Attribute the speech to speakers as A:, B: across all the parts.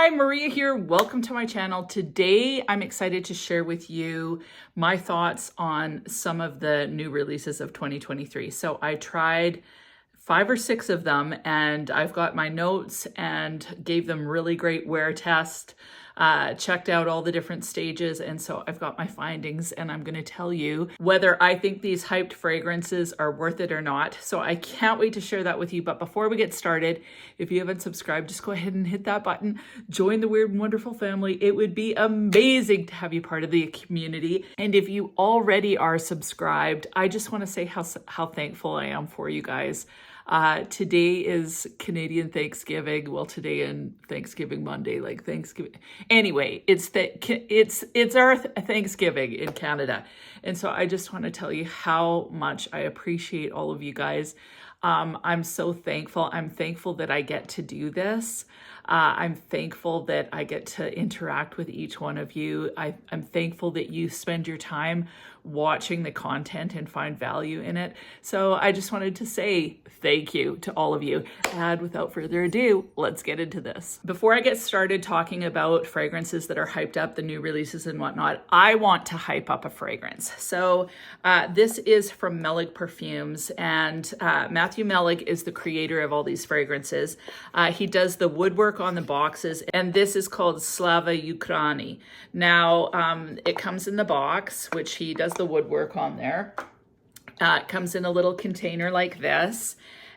A: Hi, Maria here. Welcome to my channel. Today, I'm excited to share with you my thoughts on some of the new releases of 2023. So I tried 5 or 6 of them and I've got my notes and gave them really great wear test, checked out all the different stages. And so I've got my findings and I'm going to tell you whether I think these hyped fragrances are worth it or not. So I can't wait to share that with you. But before we get started, if you haven't subscribed, just go ahead and hit that button. Join the Weird and Wonderful family. It would be amazing to have you part of the community. And if you already are subscribed, I just want to say how thankful I am for you guys. Today is Canadian Thanksgiving. Well, today and Thanksgiving Monday, like Thanksgiving. Anyway, it's our Thanksgiving in Canada. And so I just want to tell you how much I appreciate all of you guys. I'm so thankful. I'm thankful that I get to do this. I'm thankful that I get to interact with each one of you. I'm thankful that you spend your time watching the content and find value in it. So I just wanted to say thank you to all of you. And without further ado, let's get into this. Before I get started talking about fragrances that are hyped up, the new releases and whatnot, I want to hype up a fragrance. So this is from Melik Perfumes, and Matthew Melik is the creator of all these fragrances. He does the woodwork on the boxes, and this is called Slava Ukraini. Now, it comes in the box, which he does the woodwork on there. It comes in a little container like this,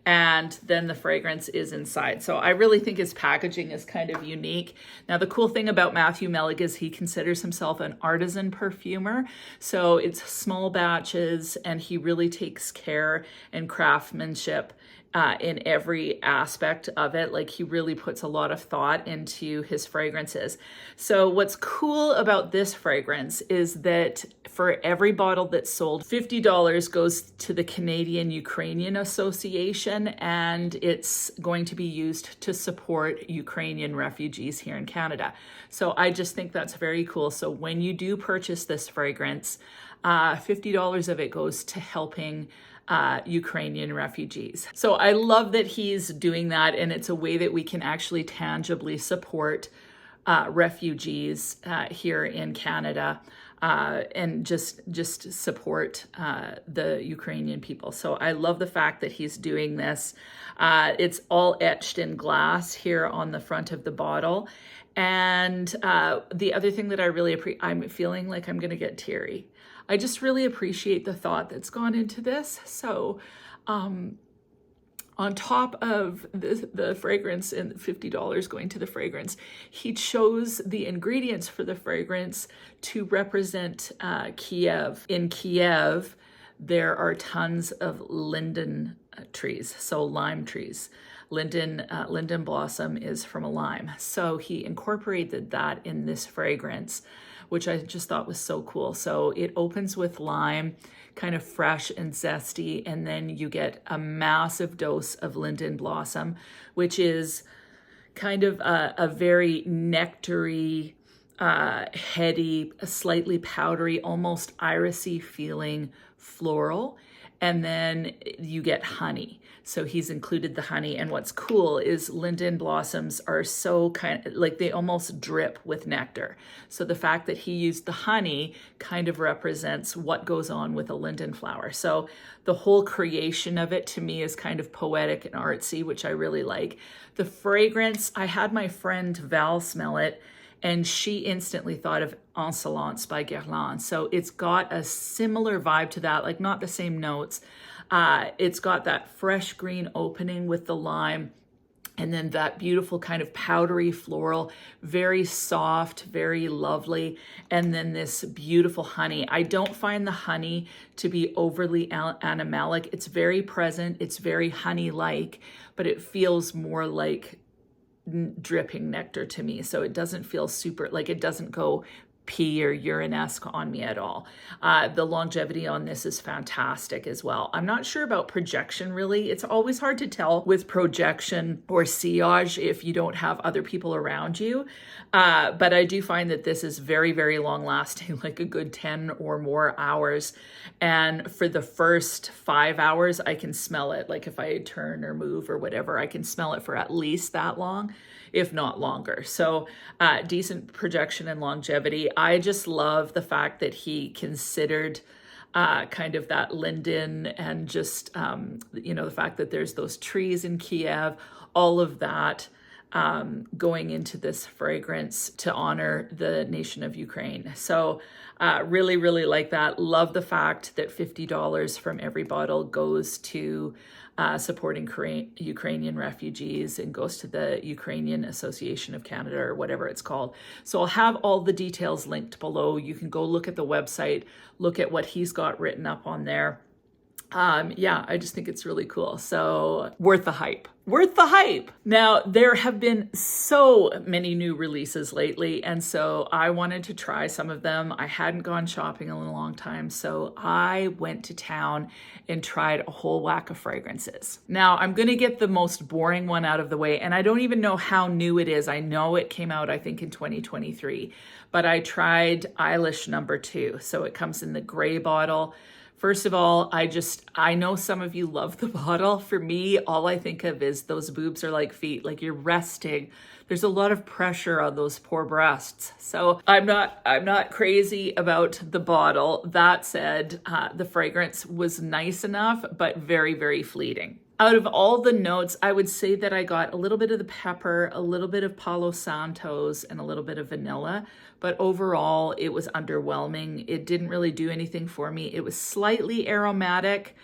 A: and then the fragrance is inside. So I really think his packaging is kind of unique. Now, the cool thing about Matthew Melik is he considers himself an artisan perfumer. So it's small batches, and he really takes care and craftsmanship in every aspect of it. Like, he really puts a lot of thought into his fragrances. So what's cool about this fragrance is that for every bottle that's sold, $50 goes to the Canadian Ukrainian Association, and it's going to be used to support Ukrainian refugees here in Canada. So I just think that's very cool. So when you do purchase this fragrance, $50 of it goes to helping Ukrainian refugees. So I love that he's doing that, and it's a way that we can actually tangibly support refugees here in Canada, and just support the Ukrainian people. So I love the fact that he's doing this. It's all etched in glass here on the front of the bottle. And the other thing that I really appreciate, I'm feeling like I'm going to get teary. I just really appreciate the thought that's gone into this. So on top of the fragrance and $50 going to the fragrance, he chose the ingredients for the fragrance to represent Kiev. In Kiev, there are tons of linden trees, so lime trees. Linden blossom is from a lime. So he incorporated that in this fragrance, which I just thought was so cool. So it opens with lime, kind of fresh and zesty, and then you get a massive dose of linden blossom, which is kind of a very nectary, heady, slightly powdery, almost irisy feeling floral. And then you get honey. So he's included the honey. And what's cool is linden blossoms are so kind of like, they almost drip with nectar. So the fact that he used the honey kind of represents what goes on with a linden flower. So the whole creation of it to me is kind of poetic and artsy, which I really like. The fragrance, I had my friend Val smell it, and she instantly thought of Insolence by Guerlain. So it's got a similar vibe to that, like not the same notes. It's got that fresh green opening with the lime, and then that beautiful kind of powdery floral, very soft, very lovely. And then this beautiful honey. I don't find the honey to be overly animalic. It's very present. It's very honey-like, but it feels more like dripping nectar to me. So it doesn't feel super, like it doesn't go pee or urine-esque on me at all. The longevity on this is fantastic as well. I'm not sure about projection really. It's always hard to tell with projection or sillage if you don't have other people around you. But I do find that this is very, very long lasting, like a good 10 or more hours. And for the first 5 hours, I can smell it. Like if I turn or move or whatever, I can smell it for at least that long. if not longer. So decent projection and longevity. I just love the fact that he considered kind of that linden and just, you know, the fact that there's those trees in Kiev, all of that going into this fragrance to honor the nation of Ukraine. So really, really like that. Love the fact that $50 from every bottle goes to supporting Ukrainian refugees and goes to the Ukrainian Association of Canada or whatever it's called. So I'll have all the details linked below. You can go look at the website, look at what he's got written up on there. Yeah, I just think it's really cool. So worth the hype. Worth the hype. Now, there have been so many new releases lately, and so I wanted to try some of them. I hadn't gone shopping in a long time, so I went to town and tried a whole whack of fragrances. Now, I'm going to get the most boring one out of the way, and I don't even know how new it is. I know it came out, I think, in 2023, but I tried Eilish Number Two. So it comes in the gray bottle. First of all, I know some of you love the bottle. For me, all I think of is those boobs are like feet, like you're resting. There's a lot of pressure on those poor breasts. So I'm not crazy about the bottle. That said, the fragrance was nice enough, but very, very fleeting. Out of all the notes, I would say that I got a little bit of the pepper, a little bit of Palo Santos, and a little bit of vanilla. But overall, it was underwhelming. It didn't really do anything for me. It was slightly aromatic,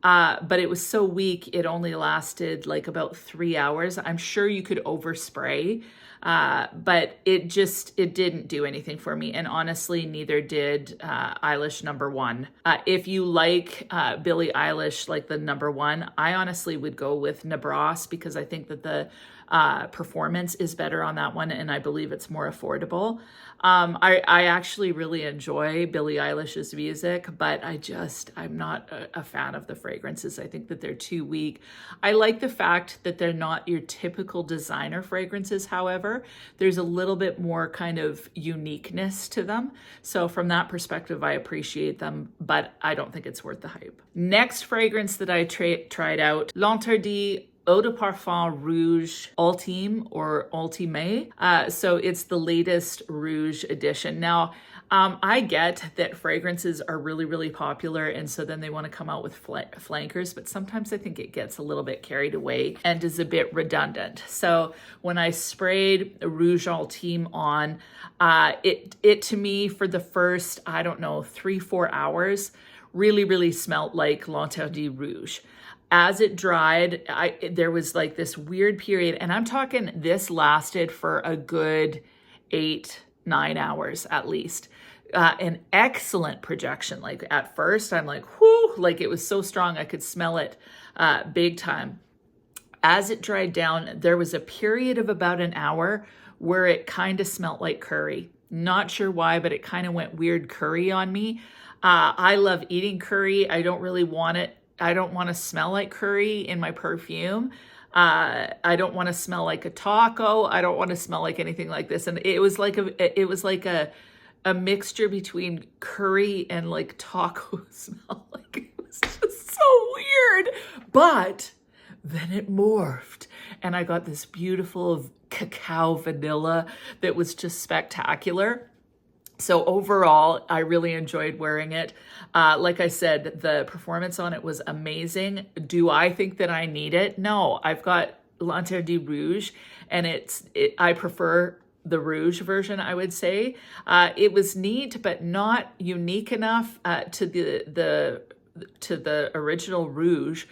A: but it was so weak, it only lasted like about 3 hours. I'm sure you could overspray, but it didn't do anything for me. And honestly, neither did Eilish Number One. If you like Billie Eilish, like the Number One, I honestly would go with Nabras because I think that the performance is better on that one, and I believe it's more affordable. I actually really enjoy Billie Eilish's music, but I'm not a fan of the fragrances. I think that they're too weak. I like the fact that they're not your typical designer fragrances. However, there's a little bit more kind of uniqueness to them. So from that perspective, I appreciate them, but I don't think it's worth the hype. Next fragrance that I tried out, L'Interdit Eau de Parfum Rouge Ultime or Ultime. So it's the latest Rouge edition. Now, I get that fragrances are really, really popular, and so then they want to come out with flankers, but sometimes I think it gets a little bit carried away and is a bit redundant. So when I sprayed Rouge Ultime on, it to me for the first, I don't know, 3-4 hours, really, really smelled like L'Interdit Rouge. As it dried, there was like this weird period, and I'm talking this lasted for a good 8-9 hours at least. An excellent projection. Like at first I'm like, whoo, like it was so strong. I could smell it big time. As it dried down, there was a period of about an hour where it kind of smelled like curry. Not sure why, but it kind of went weird curry on me. I love eating curry. I don't really want it. I don't want to smell like curry in my perfume. I don't want to smell like a taco. I don't want to smell like anything like this. And it was like a mixture between curry and like taco smell. Like it was just so weird. But then it morphed and I got this beautiful cacao vanilla that was just spectacular. So overall, I really enjoyed wearing it. Like I said, the performance on it was amazing. Do I think that I need it? No, I've got L'Interdit Rouge, and I prefer the Rouge version, I would say. It was neat, but not unique enough to the original Rouge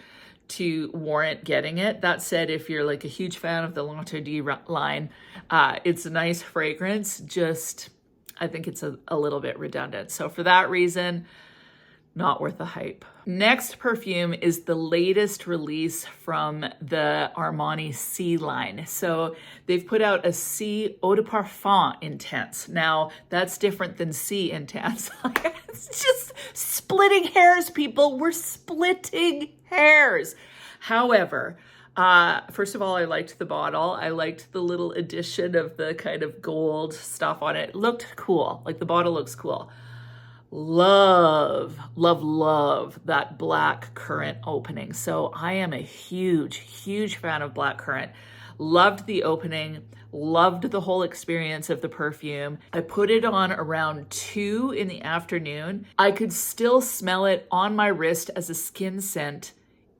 A: to warrant getting it. That said, if you're like a huge fan of the L'Interdit line, it's a nice fragrance, just I think it's a little bit redundant. So for that reason, not worth the hype. Next perfume is the latest release from the Armani Si line. So they've put out a Si Eau de Parfum Intense. Now that's different than Si Intense. It's just splitting hairs, people. We're splitting hairs. However, first of all, I liked the bottle. I liked the little addition of the kind of gold stuff on it. It looked cool. Like the bottle looks cool. Love, love, love that black currant opening. So I am a huge, huge fan of black currant. Loved the opening, loved the whole experience of the perfume. I put it on around 2 in the afternoon. I could still smell it on my wrist as a skin scent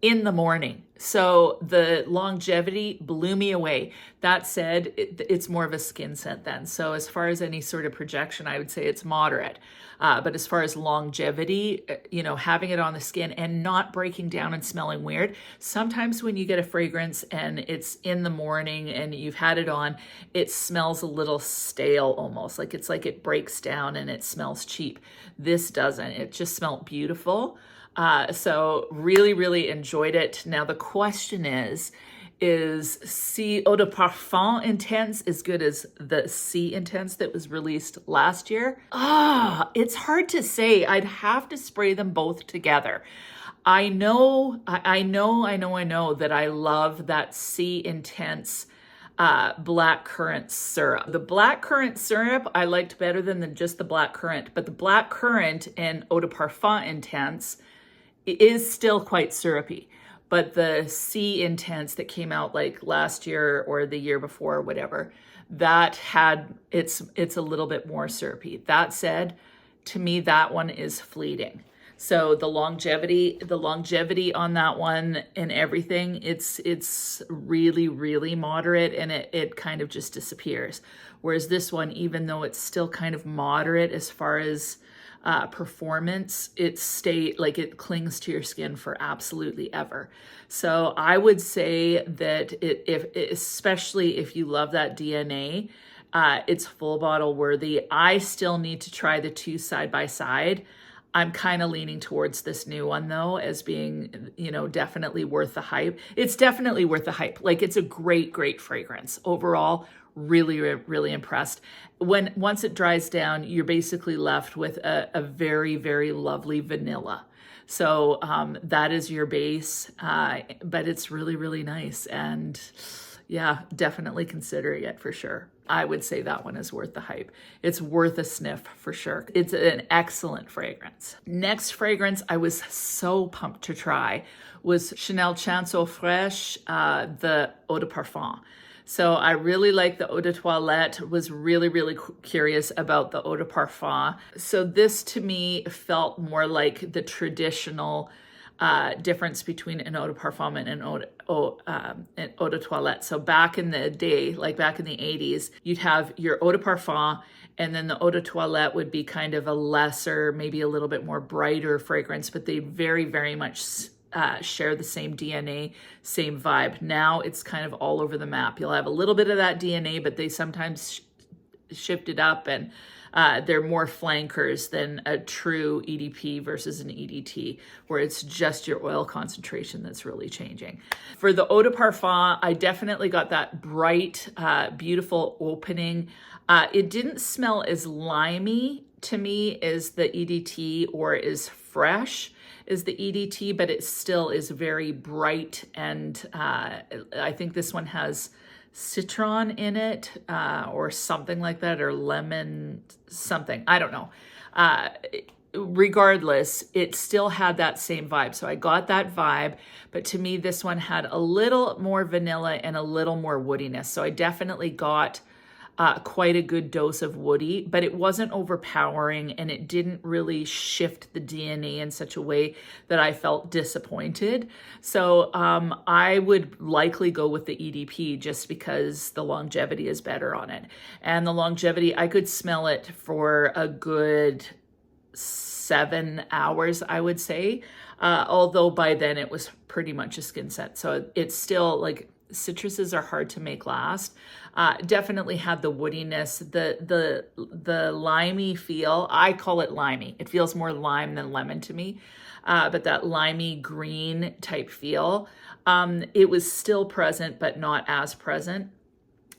A: in the morning. So the longevity blew me away. That said, it's more of a skin scent then. So as far as any sort of projection, I would say it's moderate. But as far as longevity, you know, having it on the skin and not breaking down and smelling weird. Sometimes when you get a fragrance and it's in the morning and you've had it on, it smells a little stale almost. Like it's like it breaks down and it smells cheap. This doesn't. It just smelled beautiful. So really, really enjoyed it. Now the question is Si Eau de Parfum Intense as good as the Si Intense that was released last year? It's hard to say. I'd have to spray them both together. I know that I love that Si Intense black currant syrup. The black currant syrup I liked better than just the black currant, but the black currant in Eau de Parfum Intense is still quite syrupy. But the Si Intense that came out like last year or the year before, whatever, that had, it's a little bit more syrupy. That said, to me, that one is fleeting. So the longevity on that one and everything, it's really, really moderate, and it kind of just disappears. Whereas this one, even though it's still kind of moderate as far as performance, it clings to your skin for absolutely ever. So I would say that especially if you love that DNA, it's full bottle worthy. I still need to try the two side by side. I'm kind of leaning towards this new one though, as being, you know, definitely worth the hype. It's definitely worth the hype. Like, it's a great, great fragrance overall. Really, really impressed. Once it dries down, you're basically left with a very, very lovely vanilla. So that is your base, but it's really, really nice. And yeah, definitely consider it for sure. I would say that one is worth the hype. It's worth a sniff for sure. It's an excellent fragrance. Next fragrance I was so pumped to try was Chanel Chanson Fraiche, the Eau de Parfum. So I really like the Eau de Toilette, was really, really curious about the Eau de Parfum. So this to me felt more like the traditional difference between an Eau de Parfum and an Eau de Toilette. So back in the day, like back in the 80s, you'd have your Eau de Parfum, and then the Eau de Toilette would be kind of a lesser, maybe a little bit more brighter fragrance, but they very, very much share the same DNA, same vibe. Now it's kind of all over the map. You'll have a little bit of that DNA, but they sometimes shift it up, and they're more flankers than a true EDP versus an EDT, where it's just your oil concentration that's really changing. For the Eau de Parfum, I definitely got that bright, beautiful opening. It didn't smell as limey to me as the EDT or as fresh is the EDT, but it still is very bright, and I think this one has citron in it, or something like that, or lemon something, I don't know. Regardless, it still had that same vibe. So I got that vibe, but to me, this one had a little more vanilla and a little more woodiness. So I definitely got quite a good dose of woody, but it wasn't overpowering, and it didn't really shift the DNA in such a way that I felt disappointed. So I would likely go with the EDP just because the longevity is better on it. And the longevity, I could smell it for a good 7 hours, I would say. Although by then it was pretty much a skin scent. So it's still like, citruses are hard to make last. Definitely had the woodiness, the limey feel. I call it limey. It feels more lime than lemon to me, but that limey green type feel. It was still present, but not as present.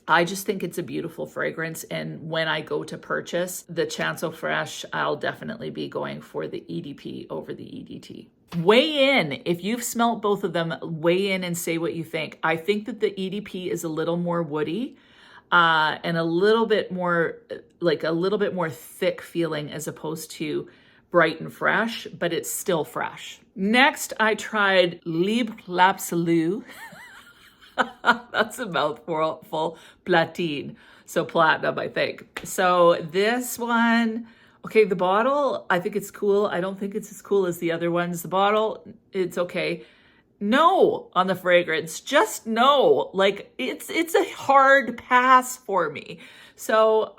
A: I just think it's a beautiful fragrance, and when I go to purchase the Chanson Fraiche, I'll definitely be going for the EDP over the EDT. Weigh in. If you've smelt both of them, weigh in and say what you think. I think that the EDP is a little more woody, and a little bit more, like a little bit more thick feeling as opposed to bright and fresh, but it's still fresh. Next, I tried Libre Absolu. That's a mouthful. Platine. So platinum, I think. So this one, okay, the bottle, I think it's cool. I don't think it's as cool as the other ones. The bottle, it's okay. No on the fragrance, just no. Like it's a hard pass for me. So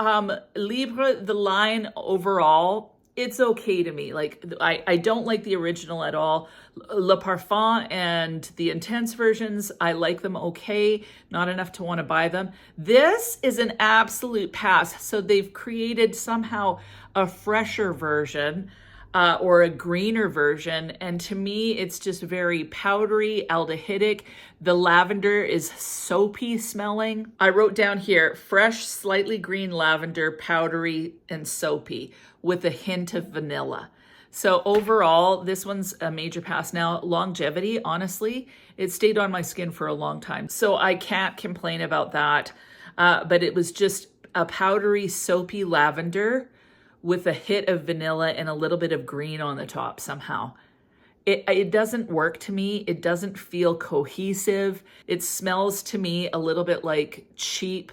A: Libre, the line overall, it's okay to me. Like I don't like the original at all. Le Parfum and the Intense versions, I like them okay, not enough to want to buy them. This is an absolute pass. So they've created somehow a fresher version or a greener version. And to me, it's just very powdery, aldehydic. The lavender is soapy smelling. I wrote down here, fresh, slightly green lavender, powdery and soapy with a hint of vanilla. So overall, this one's a major pass. Now, longevity, honestly, it stayed on my skin for a long time. So I can't complain about that. But it was just a powdery, soapy lavender with a hit of vanilla and a little bit of green on the top somehow. It doesn't work to me. It doesn't feel cohesive. It smells to me a little bit like cheap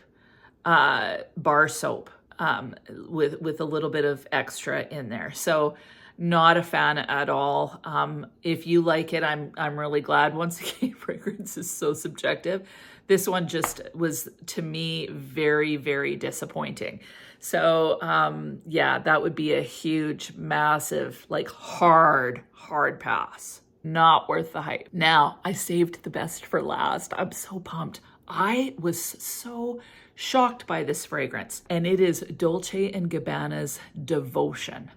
A: bar soap with a little bit of extra in there. So not a fan at all. If you like it, I'm really glad. Once again, fragrance is so subjective. This one just was, to me, very, very disappointing. So yeah, that would be a huge, massive, like hard pass. Not worth the hype. Now, I saved the best for last. I'm so pumped. I was so shocked by this fragrance, and it is Dolce & Gabbana's Devotion.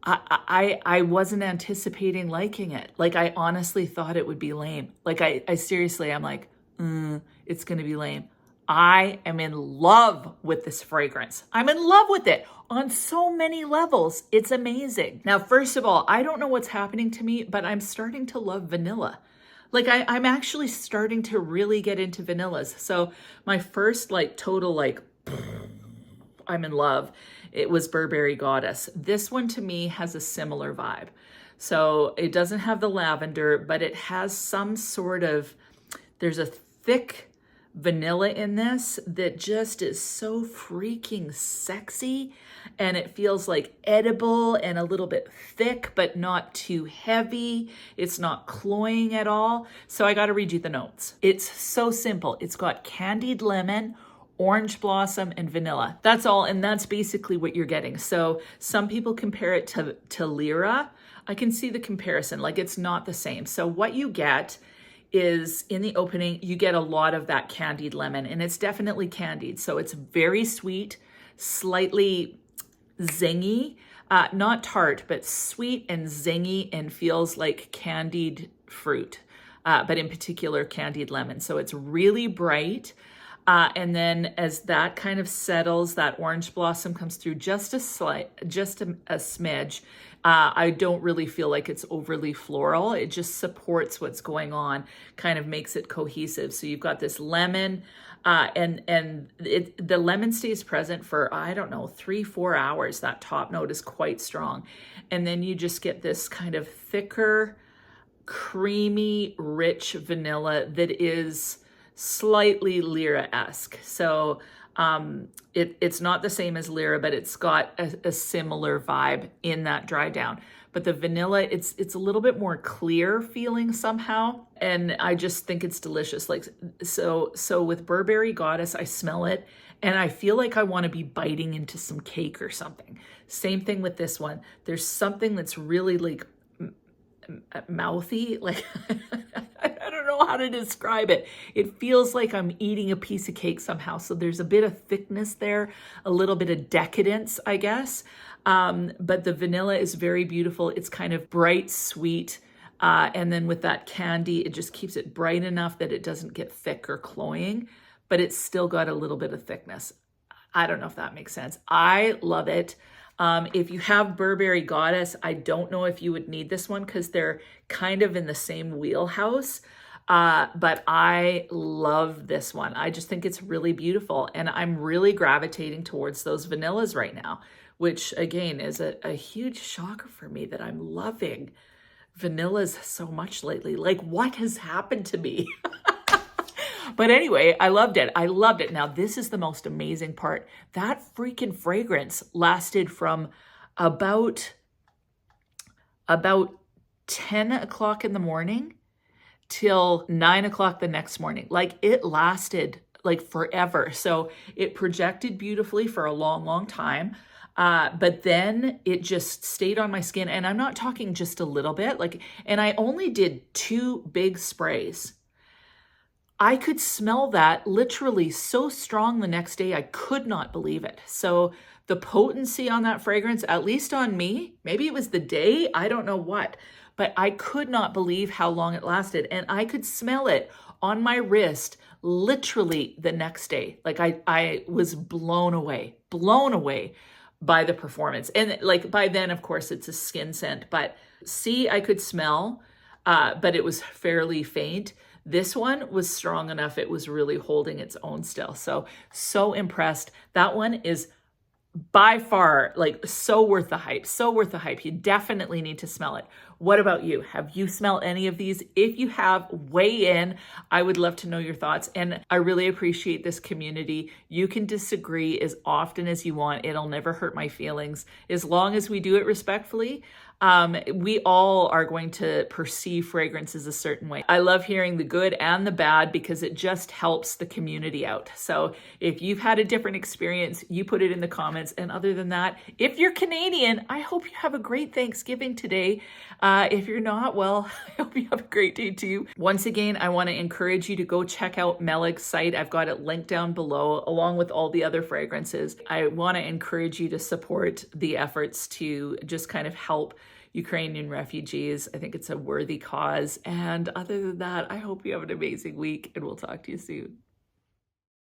A: I wasn't anticipating liking it. Like, I honestly thought it would be lame. Like, I seriously, I'm like, it's gonna be lame. I am in love with this fragrance. I'm in love with it on so many levels. It's amazing. Now, first of all, I don't know what's happening to me, but I'm starting to love vanilla. Like I'm actually starting to really get into vanillas. So my first like total like, I'm in love, it was Burberry Goddess. This one to me has a similar vibe. So it doesn't have the lavender, but it has some sort of, there's a thick vanilla in this that just is so freaking sexy, and it feels like edible and a little bit thick but not too heavy. It's not cloying at all. So I got to read you the notes. It's so simple. It's got candied lemon, orange blossom, and vanilla. That's all, and that's basically what you're getting. So some people compare it to Lyra. I can see the comparison, like it's not the same. So what you get is in the opening, you get a lot of that candied lemon, and it's definitely candied. So it's very sweet, slightly zingy, not tart, but sweet and zingy, and feels like candied fruit, but in particular candied lemon. So it's really bright. And then as that kind of settles, that orange blossom comes through just a smidge. I don't really feel like it's overly floral. It just supports what's going on, kind of makes it cohesive. So you've got this lemon, and the lemon stays present for, I don't know, 3-4 hours. That top note is quite strong. And then you just get this kind of thicker, creamy, rich vanilla that is slightly Lyra-esque. So it's not the same as Lyra, but it's got a similar vibe in that dry down. But the vanilla, it's a little bit more clear feeling somehow, and I just think it's delicious. Like so with Burberry Goddess, I smell it and I feel like I want to be biting into some cake or something. Same thing with this one. There's something that's really like mouthy, like I don't know how to describe it. It feels like I'm eating a piece of cake somehow. So there's a bit of thickness there, a little bit of decadence, I guess. But the vanilla is very beautiful. It's kind of bright, sweet. And then with that candy, it just keeps it bright enough that it doesn't get thick or cloying, but it's still got a little bit of thickness. I don't know if that makes sense. I love it. If you have Burberry Goddess, I don't know if you would need this one because they're kind of in the same wheelhouse. But I love this one. I just think it's really beautiful. And I'm really gravitating towards those vanillas right now, which again is a huge shocker for me that I'm loving vanillas so much lately. Like, what has happened to me? But anyway, I loved it. I loved it. Now, this is the most amazing part. That freaking fragrance lasted from about 10 o'clock in the morning till 9 o'clock the next morning. Like, it lasted like forever. So it projected beautifully for a long, long time. But then it just stayed on my skin. And I'm not talking just a little bit, like, and I only did 2 big sprays. I could smell that literally so strong the next day. I could not believe it. So the potency on that fragrance, at least on me, maybe it was the day, I don't know what, but I could not believe how long it lasted. And I could smell it on my wrist literally the next day. Like, I was blown away by the performance. And like, by then, of course, it's a skin scent, but see, I could smell, but it was fairly faint. This one was strong enough. It was really holding its own still. So impressed. That one is by far, like, so worth the hype. So worth the hype. You definitely need to smell it. What about you? Have you smelled any of these? If you have, weigh in. I would love to know your thoughts. And I really appreciate this community. You can disagree as often as you want. It'll never hurt my feelings. As long as we do it respectfully, we all are going to perceive fragrances a certain way. I love hearing the good and the bad because it just helps the community out. So if you've had a different experience, you put it in the comments. And other than that, if you're Canadian, I hope you have a great Thanksgiving today. If you're not, well, I hope you have a great day too. Once again, I want to encourage you to go check out Melik's site. I've got it linked down below, along with all the other fragrances. I want to encourage you to support the efforts to just kind of help Ukrainian refugees. I think it's a worthy cause. And other than that, I hope you have an amazing week, and we'll talk to you soon.